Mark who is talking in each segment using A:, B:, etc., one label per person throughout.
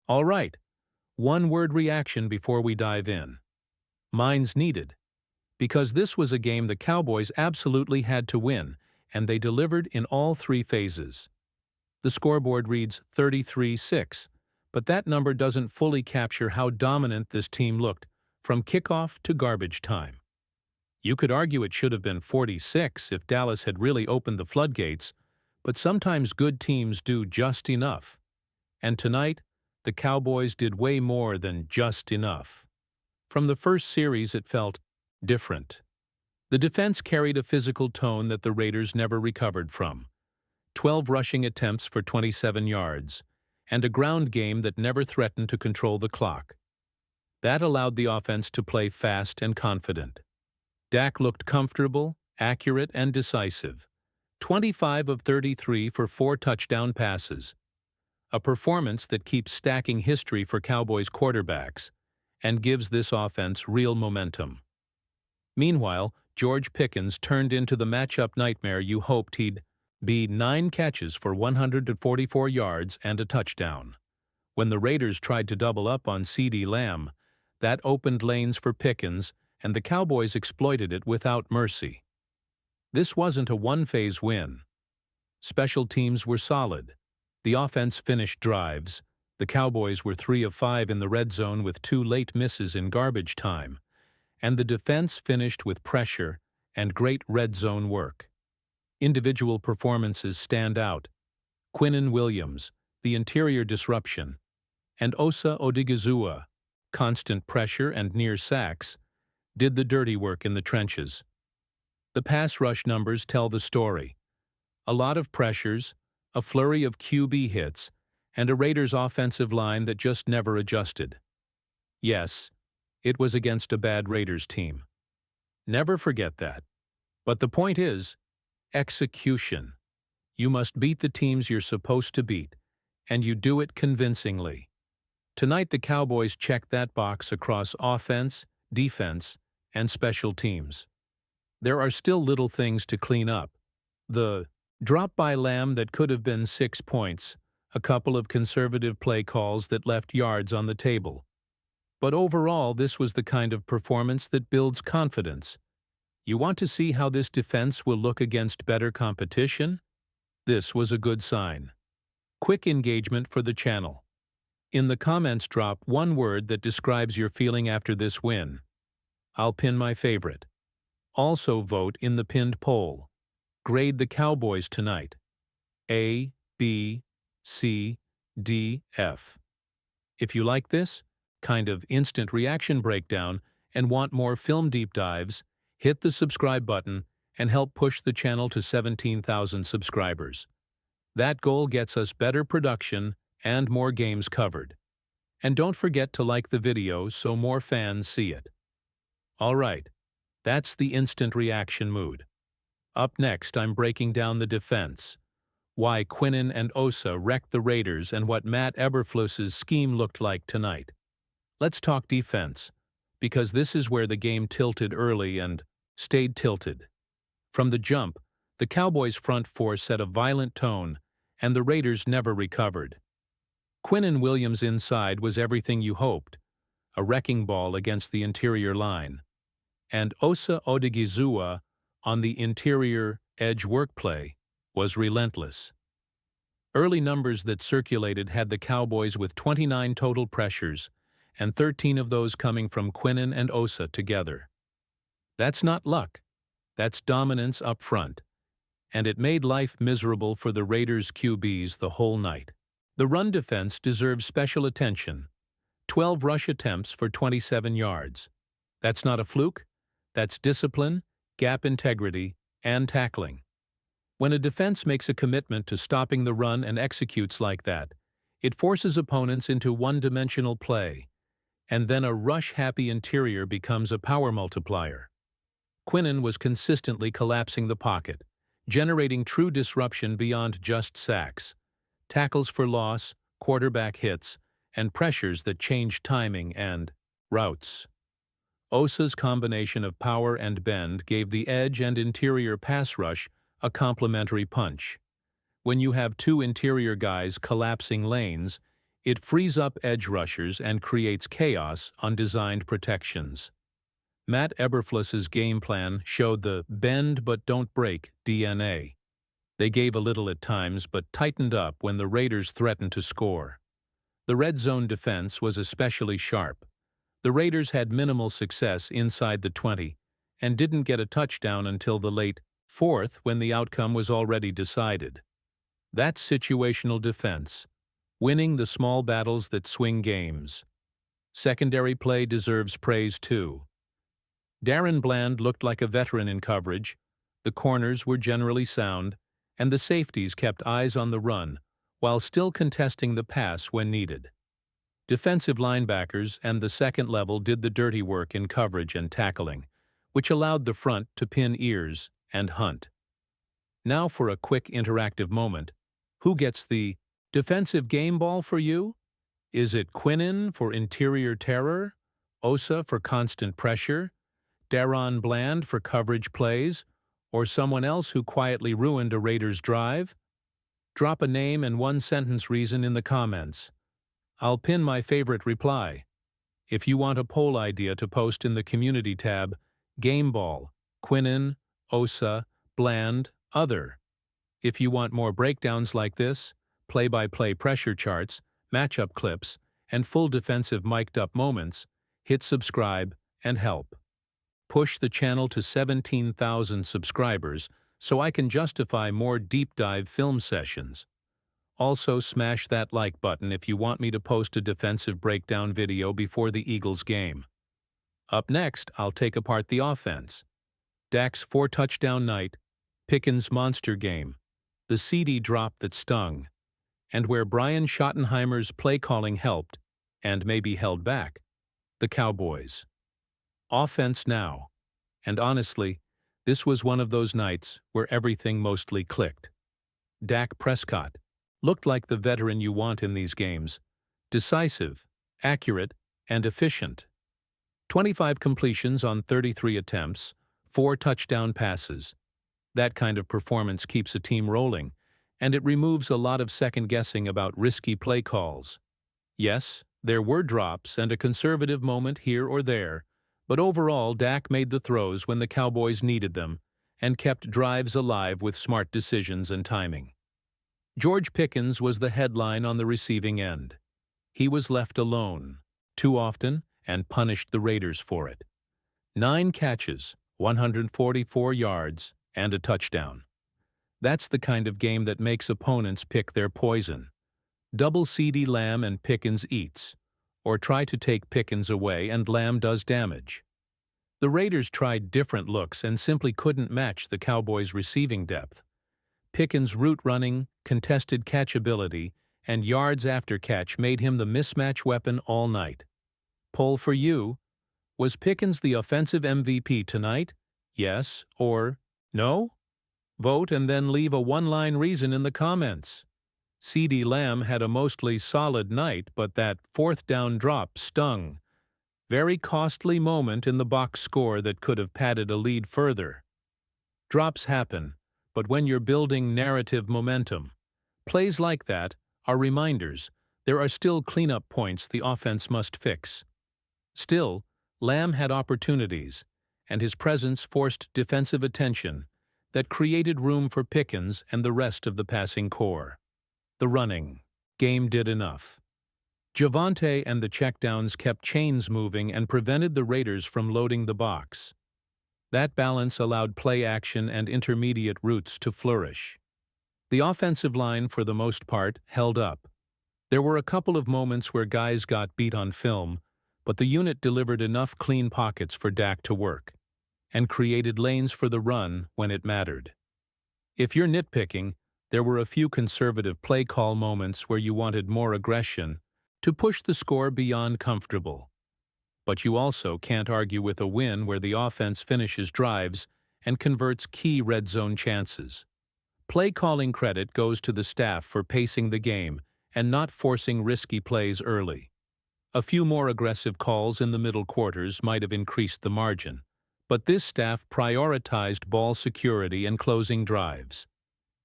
A: All right, one-word reaction before we dive in. Mine's needed. Because this was a game the Cowboys absolutely had to win, and they delivered in all three phases. The scoreboard reads 33-6, but that number doesn't fully capture how dominant this team looked from kickoff to garbage time. You could argue it should have been 46 if Dallas had really opened the floodgates, but sometimes good teams do just enough. And tonight, the Cowboys did way more than just enough. From the first series, it felt different. The defense carried a physical tone that the Raiders never recovered from. 12 rushing attempts for 27 yards, and a ground game that never threatened to control the clock. That allowed the offense to play fast and confident. Dak looked comfortable, accurate, and decisive. 25 of 33 for 4 touchdown passes. A performance that keeps stacking history for Cowboys quarterbacks and gives this offense real momentum. Meanwhile, George Pickens turned into the matchup nightmare you hoped he'd be. 9 catches for 144 yards and a touchdown. When the Raiders tried to double up on CeeDee Lamb, that opened lanes for Pickens, and the Cowboys exploited it without mercy. This wasn't a one-phase win. Special teams were solid. The offense finished drives. The Cowboys were 3 of 5 in the red zone with 2 late misses in garbage time, and the defense finished with pressure and great red zone work. Individual performances stand out. Quinnen Williams, the interior disruption, and Osa Odigizua, constant pressure and near sacks, did the dirty work in the trenches. The pass rush numbers tell the story. A lot of pressures, a flurry of QB hits, and a Raiders offensive line that just never adjusted. Yes, it was against a bad Raiders team. Never forget that. But the point is, execution. You must beat the teams you're supposed to beat, and you do it convincingly. Tonight the Cowboys checked that box across offense, defense, and special teams. There are still little things to clean up. The drop by Lamb that could have been 6 points, a couple of conservative play calls that left yards on the table. But overall, this was the kind of performance that builds confidence. You want to see how this defense will look against better competition? This was a good sign. Quick engagement for the channel. In the comments, drop one word that describes your feeling after this win. I'll pin my favorite. Also vote in the pinned poll. Grade the Cowboys tonight. A, B, C, D, F. If you like this kind of instant reaction breakdown and want more film deep dives, hit the subscribe button and help push the channel to 17,000 subscribers. That goal gets us better production and more games covered. And don't forget to like the video so more fans see it. All right, that's the instant reaction mood. Up next, I'm breaking down the defense, why Quinnen and Osa wrecked the Raiders, and what Matt Eberflus's scheme looked like tonight. Let's talk defense, because this is where the game tilted early and stayed tilted. From the jump, the Cowboys' front four set a violent tone, and the Raiders never recovered. Quinnen Williams inside was everything you hoped, a wrecking ball against the interior line. And Osa Odigizua on the interior edge work play was relentless. Early numbers that circulated had the Cowboys with 29 total pressures, and 13 of those coming from Quinnen and Osa together. That's not luck. That's dominance up front. And it made life miserable for the Raiders' QBs the whole night. The run defense deserves special attention. 12 rush attempts for 27 yards. That's not a fluke. That's discipline, gap integrity, and tackling. When a defense makes a commitment to stopping the run and executes like that, it forces opponents into one-dimensional play, and then a rush-happy interior becomes a power multiplier. Quinnen was consistently collapsing the pocket, generating true disruption beyond just sacks, tackles for loss, quarterback hits, and pressures that changed timing and routes. Osa's combination of power and bend gave the edge and interior pass rush a complementary punch. When you have two interior guys collapsing lanes, It frees up edge rushers and creates chaos on designed protections. Matt Eberflus's game plan showed the bend but don't break DNA. They gave a little at times but tightened up when the Raiders threatened to score. The red zone defense was especially sharp. The Raiders had minimal success inside the 20 and didn't get a touchdown until the late fourth when the outcome was already decided. That's situational defense, winning the small battles that swing games. Secondary play deserves praise too. Darren Bland looked like a veteran in coverage, the corners were generally sound, and the safeties kept eyes on the run while still contesting the pass when needed. Defensive linebackers and the second level did the dirty work in coverage and tackling, which allowed the front to pin ears and hunt. Now for a quick interactive moment. Who gets the defensive game ball for you? Is it Quinnen for interior terror, Osa for constant pressure, Darren Bland for coverage plays, or someone else who quietly ruined a Raiders drive? Drop a name and one-sentence reason in the comments. I'll pin my favorite reply. If you want a poll idea to post in the community tab, game ball, Quinnen, Osa, Bland, other. If you want more breakdowns like this, play-by-play pressure charts, matchup clips, and full defensive mic'd-up moments, hit subscribe and help. Push the channel to 17,000 subscribers so I can justify more deep-dive film sessions. Also, smash that like button if you want me to post a defensive breakdown video before the Eagles game. Up next, I'll take apart the offense. Dak's 4-touchdown night, Pickens' monster game, the ceedee drop that stung, and where Brian Schottenheimer's play-calling helped, and maybe held back, the Cowboys. Offense now, and honestly, this was one of those nights where everything mostly clicked. Dak Prescott looked like the veteran you want in these games, decisive, accurate, and efficient. 25 completions on 33 attempts, 4 touchdown passes. That kind of performance keeps a team rolling, and it removes a lot of second-guessing about risky play calls. Yes, there were drops and a conservative moment here or there, but overall Dak made the throws when the Cowboys needed them and kept drives alive with smart decisions and timing. George Pickens was the headline on the receiving end. He was left alone, too often, and punished the Raiders for it. 9 catches, 144 yards, and a touchdown. That's the kind of game that makes opponents pick their poison. Double CeeDee Lamb and Pickens eats, or try to take Pickens away and Lamb does damage. The Raiders tried different looks and simply couldn't match the Cowboys' receiving depth. Pickens' route running, contested catchability, and yards after catch made him the mismatch weapon all night. Poll for you: was Pickens the offensive MVP tonight? Yes or no? Vote and then leave a one-line reason in the comments. CeeDee Lamb had a mostly solid night, but that 4th down drop stung. Very costly moment in the box score that could have padded a lead further. Drops happen, but when you're building narrative momentum, plays like that are reminders there are still cleanup points the offense must fix. Still, Lamb had opportunities, and his presence forced defensive attention that created room for Pickens and the rest of the passing core. The running game did enough. Javonte and the checkdowns kept chains moving and prevented the Raiders from loading the box. That balance allowed play action and intermediate routes to flourish. The offensive line, for the most part, held up. There were a couple of moments where guys got beat on film, but the unit delivered enough clean pockets for Dak to work, and created lanes for the run when it mattered. If you're nitpicking, there were a few conservative play call moments where you wanted more aggression to push the score beyond comfortable. But you also can't argue with a win where the offense finishes drives and converts key red zone chances. Play calling credit goes to the staff for pacing the game and not forcing risky plays early. A few more aggressive calls in the middle quarters might have increased the margin, but this staff prioritized ball security and closing drives.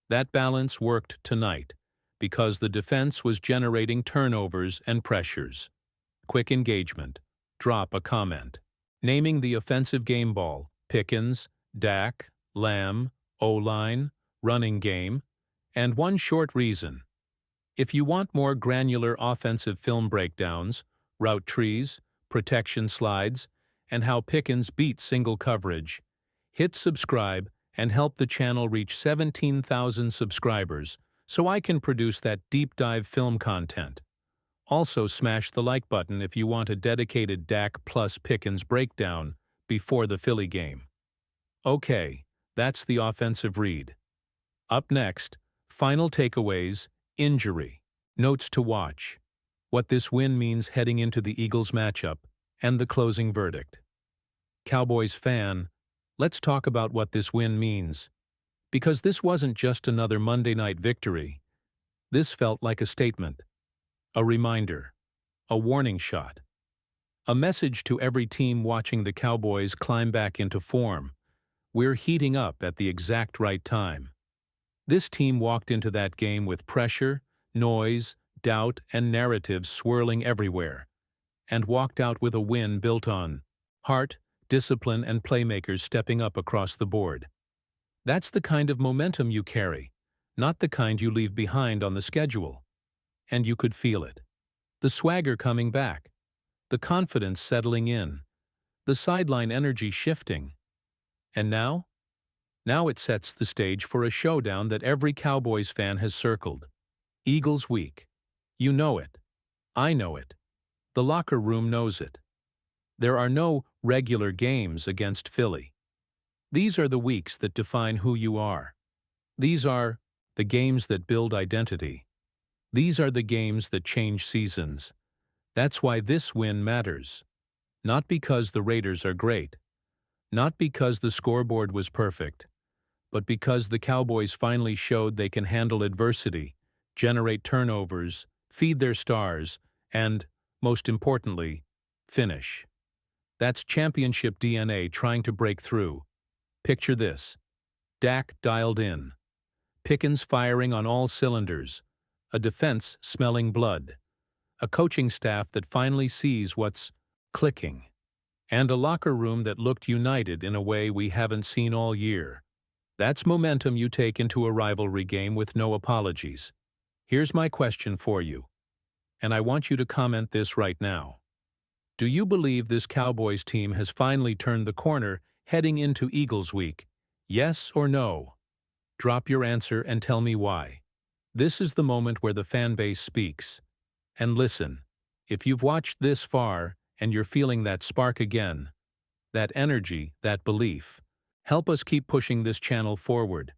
A: That balance worked tonight, Because the defense was generating turnovers and pressures. Quick engagement. Drop a comment. Naming the offensive game ball: Pickens, Dak, Lamb, O-line, running game, and one short reason. If you want more granular offensive film breakdowns, route trees, protection slides, and how Pickens beat single coverage, hit subscribe and help the channel reach 17,000 subscribers so I can produce that deep dive film content. Also smash the like button if you want a dedicated Dak plus Pickens breakdown before the Philly game. Okay, that's the offensive read. Up next, final takeaways, injury, notes to watch, what this win means heading into the Eagles matchup, and the closing verdict. Cowboys fan, let's talk about what this win means. Because this wasn't just another Monday night victory. This felt like a statement, a reminder, a warning shot, a message to every team watching the Cowboys climb back into form. We're heating up at the exact right time. This team walked into that game with pressure, noise, doubt, and narratives swirling everywhere, and walked out with a win built on heart, discipline, and playmakers stepping up across the board. That's the kind of momentum you carry, not the kind you leave behind on the schedule. And you could feel it. The swagger coming back, the confidence settling in, the sideline energy shifting. And now? Now it sets the stage for a showdown that every Cowboys fan has circled. Eagles Week. You know it. I know it. The locker room knows it. There are no regular games against Philly. These are the weeks that define who you are. These are the games that build identity. These are the games that change seasons. That's why this win matters. Not because the Raiders are great. Not because the scoreboard was perfect. But because the Cowboys finally showed they can handle adversity, generate turnovers, feed their stars, and, most importantly, finish. That's championship DNA trying to break through. Picture this. Dak dialed in. Pickens firing on all cylinders. A defense smelling blood. A coaching staff that finally sees what's clicking. And a locker room that looked united in a way we haven't seen all year. That's momentum you take into a rivalry game with no apologies. Here's my question for you, and I want you to comment this right now. Do you believe this Cowboys team has finally turned the corner heading into Eagles Week? Yes or no? Drop your answer and tell me why. This is the moment where the fan base speaks. And listen, if you've watched this far and you're feeling that spark again, that energy, that belief, help us keep pushing this channel forward.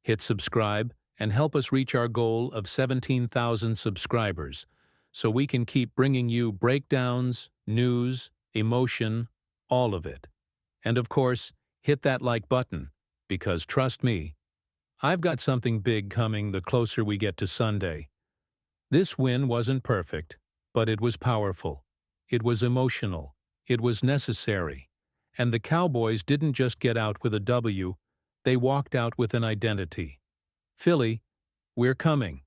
A: Hit subscribe and help us reach our goal of 17,000 subscribers so we can keep bringing you breakdowns, news, emotion, all of it. And of course, hit that like button, because trust me, I've got something big coming the closer we get to Sunday. This win wasn't perfect, but it was powerful. It was emotional. It was necessary. And the Cowboys didn't just get out with a W, they walked out with an identity. Philly, we're coming.